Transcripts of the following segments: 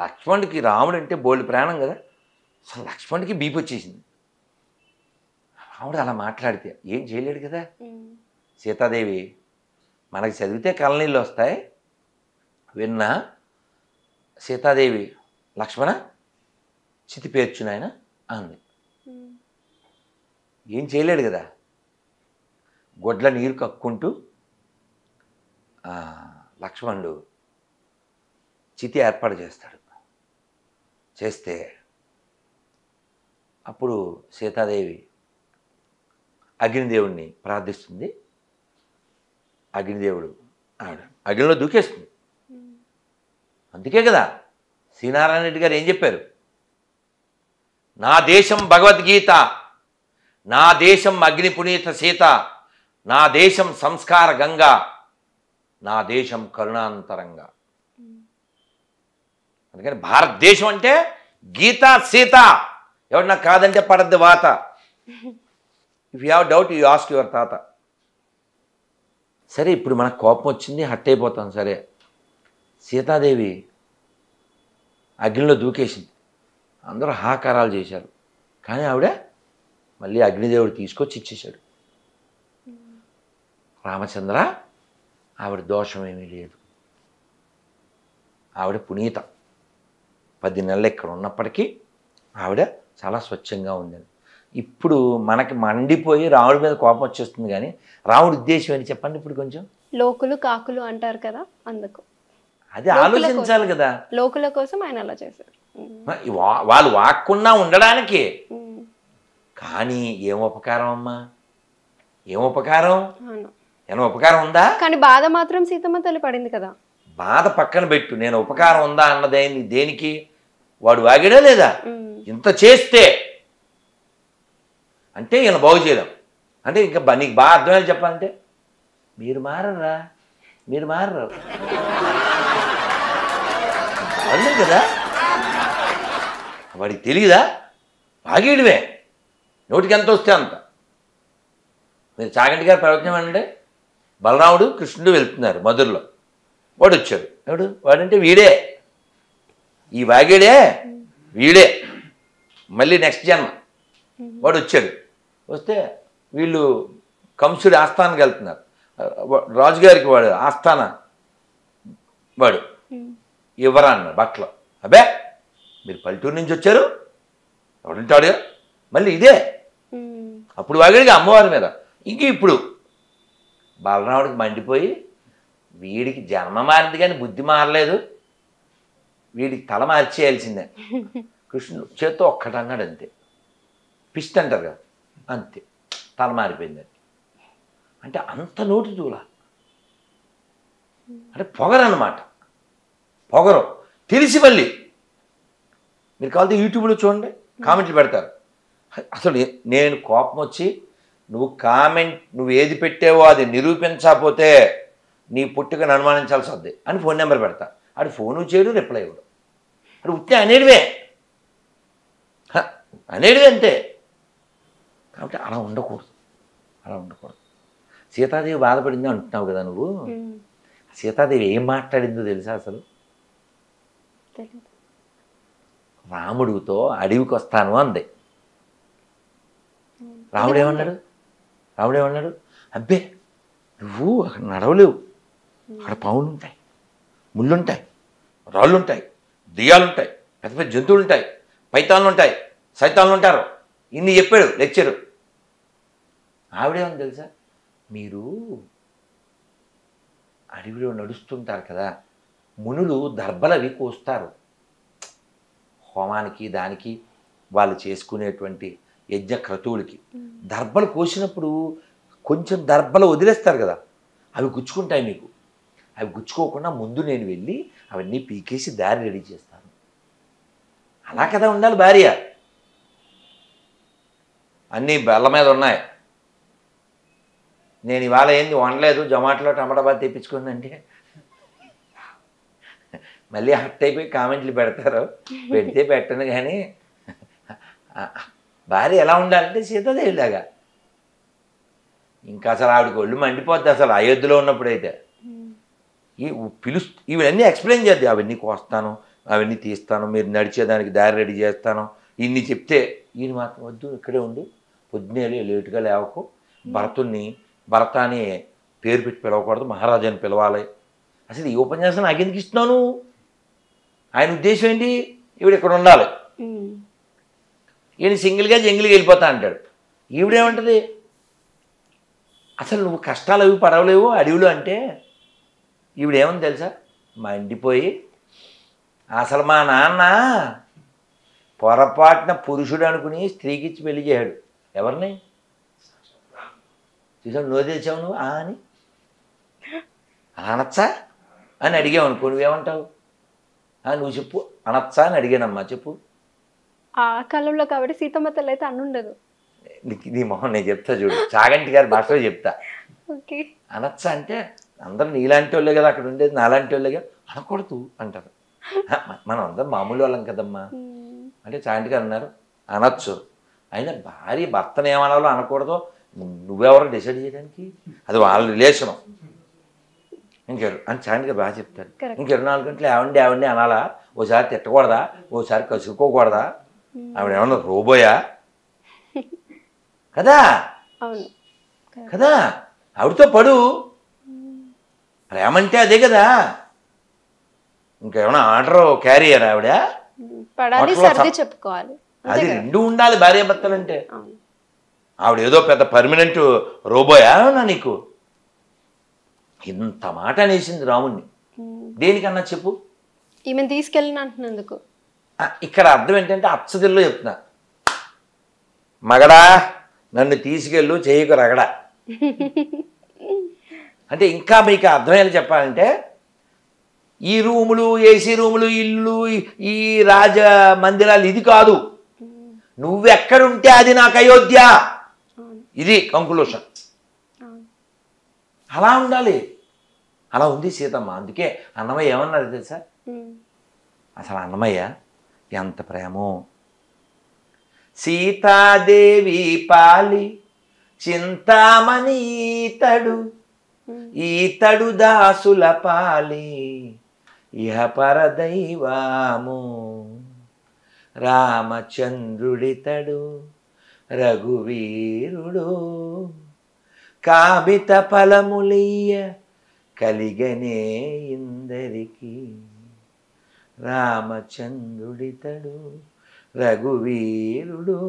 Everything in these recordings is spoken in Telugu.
లక్ష్మణుడికి రాముడు అంటే బోల్డ్ ప్రాణం కదా. అసలు లక్ష్మణుడికి బీపీ వచ్చేసింది. రాముడు అలా మాట్లాడితే ఏం చేయలేడు కదా. సీతాదేవి మనకి చదివితే కళ్ళనీళ్ళు వస్తాయి. విన్నా సీతాదేవి లక్ష్మణ చితి పేర్చునాయన అంది. ఏం చేయలేడు కదా. గొడ్ల నీరు కక్కుంటూ లక్ష్మణుడు చితి ఏర్పాటు చేస్తాడు. చేస్తే అప్పుడు సీతాదేవి అగ్నిదేవుడిని ప్రార్థిస్తుంది. అగ్నిదేవుడు ఆవిడ అగ్నిలో దూకేస్తుంది. అందుకే కదా శ్రీనారాయణ రెడ్డి గారు ఏం చెప్పారు, నా దేశం భగవద్గీత, నా దేశం అగ్ని పునీత సీత, నా దేశం సంస్కార గంగా, నా దేశం కరుణాంతరంగా. అందుకని భారతదేశం అంటే గీత సీత. ఎవరు నాకు కాదంటే పడద్దు వాత. If you have doubt you ask your తాత. సరే ఇప్పుడు మనకు కోపం వచ్చింది, హట్ అయిపోతాం. సరే సీతాదేవి అగ్నిలో దూకేసింది. అందరూ హాకారాలు చేశారు. కానీ ఆవిడ మళ్ళీ అగ్నిదేవుడు తీసుకొచ్చి ఇచ్చేశాడు. రామచంద్ర ఆవిడ దోషం ఏమీ లేదు. ఆవిడ పునీత. 10 నెలలు ఇక్కడ ఉన్నప్పటికీ ఆవిడ చాలా స్వచ్ఛంగా ఉందని. ఇప్పుడు మనకి మండిపోయి రాముడి మీద కోపం వచ్చేస్తుంది. కానీ రాముడి ఉద్దేశం ఏంటి చెప్పండి ఇప్పుడు కొంచెం. లోకులు కాకులు అంటారు కదా, అందుకు అది ఆలోచించాలి కదా. లోకుల కోసం ఆయన అలా చేశారు. వాళ్ళు వాక్కుండా ఉండడానికి. కానీ ఏం ఉపకారం అమ్మా, ఏం ఉపకారం? ఏమైనా ఉపకారం ఉందా? కానీ బాధ మాత్రం సీతమ్మ తల్లి పడింది కదా. బాధ పక్కన పెట్టు, నేను ఉపకారం ఉందా అన్నదేని దేనికి? వాడు వాగాడా లేదా? ఇంత చేస్తే అంటే ఈయన బాగు చేయడం అంటే ఇంకా నీకు బాగా అర్థమయ్యేది చెప్పాలంటే మీరు మారరా, మీరు మారరు అర్థం కదా. వాడికి తెలియదా? వాగేయడమే, నోటికి ఎంత వస్తే అంత. మీరు చాగంటి గారి ప్రవచనం అంటే బలరాముడు కృష్ణుడు వెళ్తున్నారు మధురలో. వాడు వచ్చాడు. ఎవడు వాడంటే వీడే, ఈ వాగేడే వీడే, మళ్ళీ నెక్స్ట్ జన్మ. వాడు వచ్చాడు. వస్తే వీళ్ళు కంసుడి ఆస్థానానికి వెళ్తున్నారు. రాజుగారికి వాడు ఆస్థాన వాడు ఇవ్వరా అన్నారు బట్టలు. అబ్బే మీరు పల్లెటూరు నుంచి వచ్చారు, ఎవడుంటాడు మళ్ళీ ఇదే. అప్పుడు వాగాడిగా అమ్మవారి మీద. ఇంక ఇప్పుడు బలరాముడికి మండిపోయి వీడికి జన్మ మారింది కానీ బుద్ధి మారలేదు, వీడికి తల మార్చేయాల్సిందే. కృష్ణుడు చేత్తో ఒక్కటి అన్నాడు అంతే. పిస్ట్ అంటారు కదా, అంతే తల మారిపోయింది. అంటే అంత నోటి దూల అంటే పొగరు అన్నమాట. పొగరు తెలిసి మళ్ళీ మీరు కావాలంటే యూట్యూబ్లో చూడండి, కామెంట్లు పెడతారు. అసలు నేను కోపం వచ్చి నువ్వు ఏది పెట్టావో అది నిరూపించకపోతే నీ పుట్టుకను అనుమానించాల్సి వద్ది అని ఫోన్ నెంబర్ పెడతా. అది ఫోను చేయడు, రిప్లై ఇవ్వడు. అది ఉత్తే అనేటివే అంతే. కాబట్టి అలా ఉండకూడదు, అలా ఉండకూడదు. సీతాదేవి బాధపడింది అంటున్నావు కదా నువ్వు. సీతాదేవి ఏం మాట్లాడిందో తెలుసా అసలు? రాముడితో అడవికి వస్తాను అంది. రాముడేమన్నాడు? అబ్బే నువ్వు అక్కడ నడవలేవు, అక్కడ పావులు ఉంటాయి, ముళ్ళుంటాయి, రాళ్ళు ఉంటాయి, దెయ్యాలుంటాయి, పెద్ద పెద్ద జంతువులు ఉంటాయి, పైతాన్లు ఉంటాయి, సైతాన్లు ఉంటారు. ఇన్ని చెప్పాడు లెక్చరు. ఆవిడేమని తెలుసా, మీరు అడవిలో నడుస్తుంటారు కదా, మునులు దర్భలవి కోస్తారు హోమానికి, దానికి వాళ్ళు చేసుకునేటువంటి యజ్ఞ క్రతువులకి. దర్భలు కోసినప్పుడు కొంచెం దర్భలు వదిలేస్తారు కదా, అవి గుచ్చుకుంటాయి మీకు. అవి గుచ్చుకోకుండా ముందు నేను వెళ్ళి అవన్నీ పీకేసి దారి రెడీ చేస్తాను. అలా కదా ఉండాలి భార్య. అన్నీ బెల్ల మీద ఉన్నాయి. నేను ఇవాళ ఏంది వండలేదు, జొమాటోలో టమాటా బాత్ తెప్పించుకుందంటే మళ్ళీ హట్ అయిపోయి కామెంట్లు పెడతారు. పెడితే పెట్టను. కానీ భార్య ఎలా ఉండాలంటే సీతాదేవిలాగా. ఇంకా అసలు ఆవిడకి ఒళ్ళు మండిపోద్ది అసలు అయోధ్యలో ఉన్నప్పుడైతే. ఇవన్నీ ఎక్స్ప్లెయిన్ చేద్దాం. అవన్నీ కోస్తాను, అవన్నీ తీస్తాను, మీరు నడిచేదానికి దారి రెడీ చేస్తాను, ఇన్ని చెప్తే ఈయన మాత్రం వద్దు ఇక్కడే ఉండు, పొద్దునే లేటుగా లేవకు, భరత అని పేరు పెట్టి పిలవకూడదు, మహారాజు అని పిలవాలి. అసలు ఈ ఉపన్యాసం నాకెందుకు ఇస్తున్నాను? ఆయన ఉద్దేశం ఏంటి? ఈవిడ ఇక్కడ ఉండాలి, ఈయన సింగిల్గా జంగిల్కి వెళ్ళిపోతా అంటాడు. ఈవిడేమంటుంది? అసలు నువ్వు కష్టాలు అవి పడవలేవు అడవిలో అంటే ఈవిడేమని తెలుసా? మండిపోయి అసలు మా నాన్న పొరపాటున పురుషుడు అనుకుని స్త్రీకి ఇచ్చి పెళ్లి చేయడు. ఎవరిని చూసావు? నువ్వు తెచ్చావు నువ్వు అని అనొచ్చా అని అడిగావు అనుకో, నువ్వేమంటావు? నువ్వు చెప్పు, అనొచ్చా అని అడిగానమ్మా, చెప్పు. ఆ కాలంలో కాబట్టి సీతమ్మ తల్లి అయితే అనుండదు. నీ మొహం నేను చెప్తా చూడు, చాగంటి గారి భాషలో చెప్తా. ఓకే, అనొచ్చా అంటే అందరూ నీలాంటి వాళ్ళే కదా అక్కడ ఉండేది, నాలాంటి వాళ్ళే కదా, అనకూడదు అంటారు. మనం అందరం మామూలు వాళ్ళం కదమ్మా అంటే చాగంటి గారు అన్నారు అనొచ్చు. అయినా భార్య భర్తను ఏమనాలో అనకూడదో నువ్వెవరో డిసైడ్ చేయడానికి, అది వాళ్ళ రిలేషను. ఇంకెవరు అని చాగంటి గారు బాగా చెప్తారు. ఇంక 24 గంటలు ఆవిడే అనాలా? ఓసారి తిట్టకూడదా? ఓసారి కసురుకోకూడదా? ఆవిడ ఏమన్నా రోబోయా కదా? కదా, ఆవిడతో పడు, ప్రేమంటే అదే కదా. ఇంకేమైనా ఆర్డర్ క్యారియర్ ఆవిడ? చెప్పుకోవాలి, అది రెండు ఉండాలి భార్యాభర్తలు అంటే. ఆవిడ ఏదో పెద్ద పర్మనెంట్ రోబోయా నీకు? ఇంత మాట అనేసింది రాముణ్ణి. దేనికన్నా చెప్పు? ఈమెను తీసుకెళ్ళిన అంటున్నందుకు. ఇక్కడ అర్థం ఏంటంటే అచ్చదిల్లో చెప్తున్నా, మగడా నన్ను తీసుకెళ్ళు, చేయకు రగడా. అంటే ఇంకా మీకు అర్థమయ్యేలా చెప్పాలంటే ఈ రూములు, ఏసీ రూములు, ఇల్లు, ఈ రాజ మందిరాలు ఇది కాదు, నువ్వెక్కడుంటే అది నాకు అయోధ్య. ఇది కంక్లూషన్. అలా ఉండాలి. అలా ఉంది సీతమ్మ. అందుకే అన్నమయ్య ఏమన్నారు తెలుసా? అసలు అన్నమయ్య ఎంత ప్రేమో. సీతాదేవి పాలి చింతామణి ఈతడు దాసుల పాలి ఇహ పరదైవాము, రామచంద్రుడితడు రఘువీరుడు, కామిత ఫలములియ్య కలిగనే ఇందరికి, రామచంద్రుడితడు రఘువీరుడు.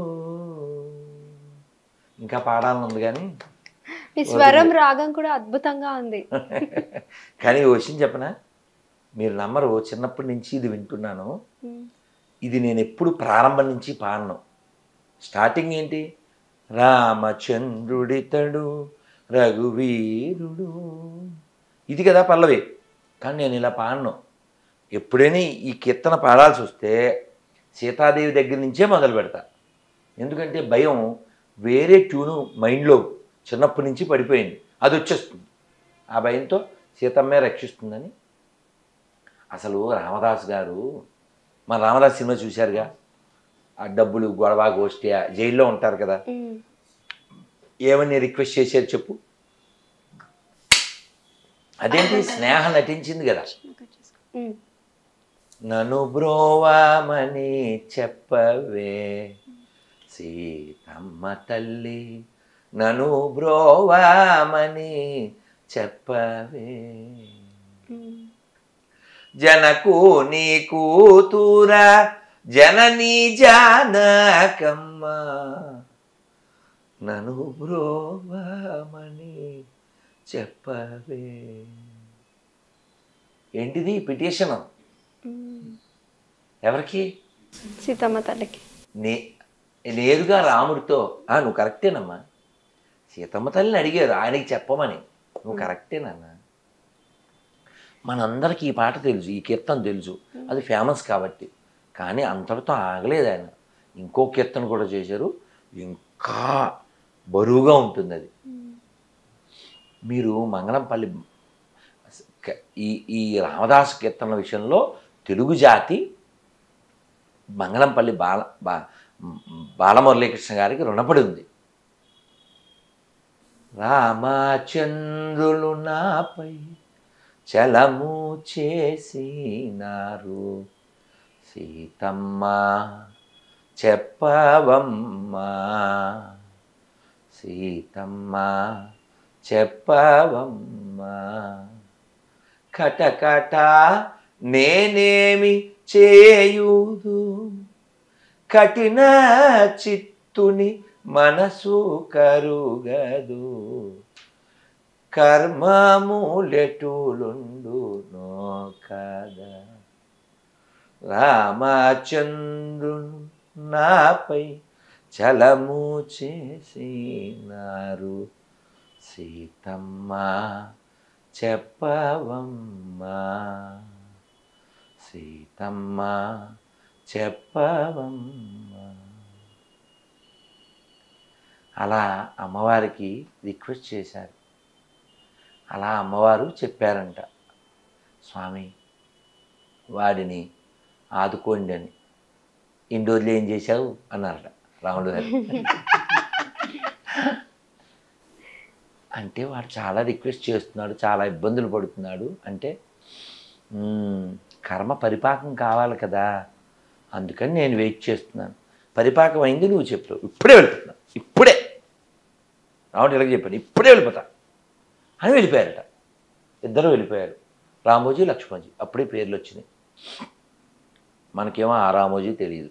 ఇంకా పాడాలని ఉంది కానీ స్వరం రాగం కూడా అద్భుతంగా ఉంది. కానీ ఓ విషయం చెప్పనా, మీరు నమ్మరు, చిన్నప్పటి నుంచి ఇది వింటున్నాను. ఇది నేను ఎప్పుడు ప్రారంభం నుంచి పాడను. స్టార్టింగ్ ఏంటి? రామచంద్రుడితడు రఘువీరుడు, ఇది కదా పల్లవి. కానీ నేను ఇలా పాడను. ఎప్పుడైనా ఈ కీర్తన పాడాల్సి వస్తే సీతాదేవి దగ్గర నుంచే మొదలు పెడతా. ఎందుకంటే భయం వేరే ట్యూను మైండ్లో చిన్నప్పటి నుంచి పడిపోయింది, అది వచ్చేస్తుంది. ఆ భయంతో సీతమ్మే రక్షిస్తుందని. అసలు రామదాస్ గారు, మన రామదాస్ సినిమా చూశారుగా, ఆ డబ్బులు గొడవ గోష్ఠి, జైల్లో ఉంటారు కదా, ఏమని రిక్వెస్ట్ చేశారు చెప్పు? అదేంటి, స్నేహ నటించింది కదా, నన్ను బ్రోవామని చెప్పవే సీతమ్మ తల్లి, నన్ను బ్రోవామని చెప్పవే, జనకు నీ కూతురా జననీ జానకమ్మ, నన్ను బ్రోవామని చెప్పవే. ఏంటిది పిటిషన్? ఎవరికి? సీతమ్మ తల్లికి. నేరుగా రాముడితో. నువ్వు కరెక్టేనమ్మా, సీతమ్మ తల్లిని అడిగారు ఆయనకి చెప్పమని, నువ్వు కరెక్టేనన్నా. మనందరికీ ఈ పాట తెలుసు, ఈ కీర్తన తెలుసు, అది ఫేమస్ కాబట్టి. కానీ అంతటితో ఆగలేదు ఆయన, ఇంకో కీర్తన కూడా చేశారు, ఇంకా బరువుగా ఉంటుంది అది. మీరు మంగళంపల్లి ఈ రామదాసు కీర్తనల విషయంలో తెలుగు జాతి మంగళంపల్లి బాలమురళీకృష్ణ గారికి రుణపడి ఉంది. రామచంద్రులు నాపై చలము చేసినారు, సీతమ్మ చెప్పవమ్మా, సీతమ్మ చెప్పవమ్మా, కటకట నేనేమి చేయుదు, కఠిన చిత్తుని మనసు కరుగదు, కర్మములెటులుండునో కదా, రామచంద్రుడు నాపై చలము చేసినారు, సీతమ్మ చెప్పవమ్మా, సీతమ్మ చెప్పవమ్మా. అలా అమ్మవారికి రిక్వెస్ట్ చేశారు. అలా అమ్మవారు చెప్పారంట, స్వామి వాడిని ఆదుకోండి అని. ఇన్ని రోజులు ఏం చేశావు అన్నారట రాముడు గారు. అంటే వాడు చాలా రిక్వెస్ట్ చేస్తున్నాడు, చాలా ఇబ్బందులు పడుతున్నాడు. అంటే కర్మ పరిపాకం కావాలి కదా, అందుకని నేను వెయిట్ చేస్తున్నాను. పరిపాకం అయింది, నువ్వు చెప్పావు, ఇప్పుడే వెళ్తున్నా, ఇప్పుడే. రాముడు ఇలాగ చెప్పాడు, ఇప్పుడే వెళ్ళిపోతా అని వెళ్ళిపోయారట. ఇద్దరు వెళ్ళిపోయారు, రామోజీ లక్ష్మణజీ. అప్పుడే పేర్లు వచ్చినాయి. మనకేమో ఆ రామోజీ తెలియదు.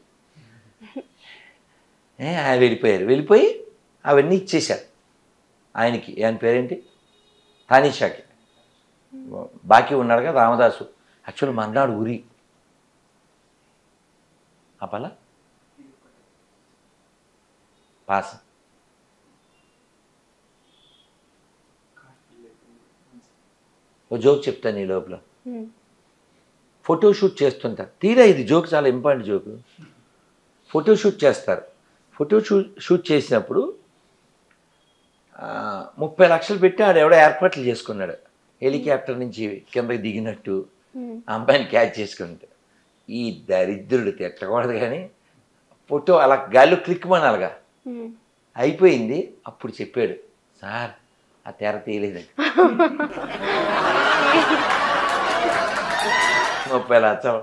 ఆయన వెళ్ళిపోయారు. వెళ్ళిపోయి అవన్నీ ఇచ్చేశారు ఆయనకి. ఆయన పేరేంటి, తానీషాకి. బాకీ ఉన్నాడు కదా రామదాసు. యాక్చువల్ మర్నాడు ఉరి అపల పాస. ఓ జోక్ చెప్తాను ఈ లోపల. ఫోటోషూట్ చేస్తుంటారు. తీరా ఇది జోక్, చాలా ఇంపార్టెంట్ జోక్. ఫోటోషూట్ చేస్తారు. ఫోటోషూట్ చేసినప్పుడు 30 లక్షలు పెట్టి ఆడు ఎవడో ఏర్పాట్లు చేసుకున్నాడు. హెలికాప్టర్ నుంచి కిందకి దిగినట్టు అమ్మాయిని క్యాచ్ చేసుకుంటాడు. ఈ దరిద్రుడు తిట్టకూడదు కానీ ఫోటో అలా గాల్లో క్లిక్ మనాలిగా అయిపోయింది. అప్పుడు చెప్పాడు, సార్ ఆ తెర తీయలేదండి. 30 లక్షలు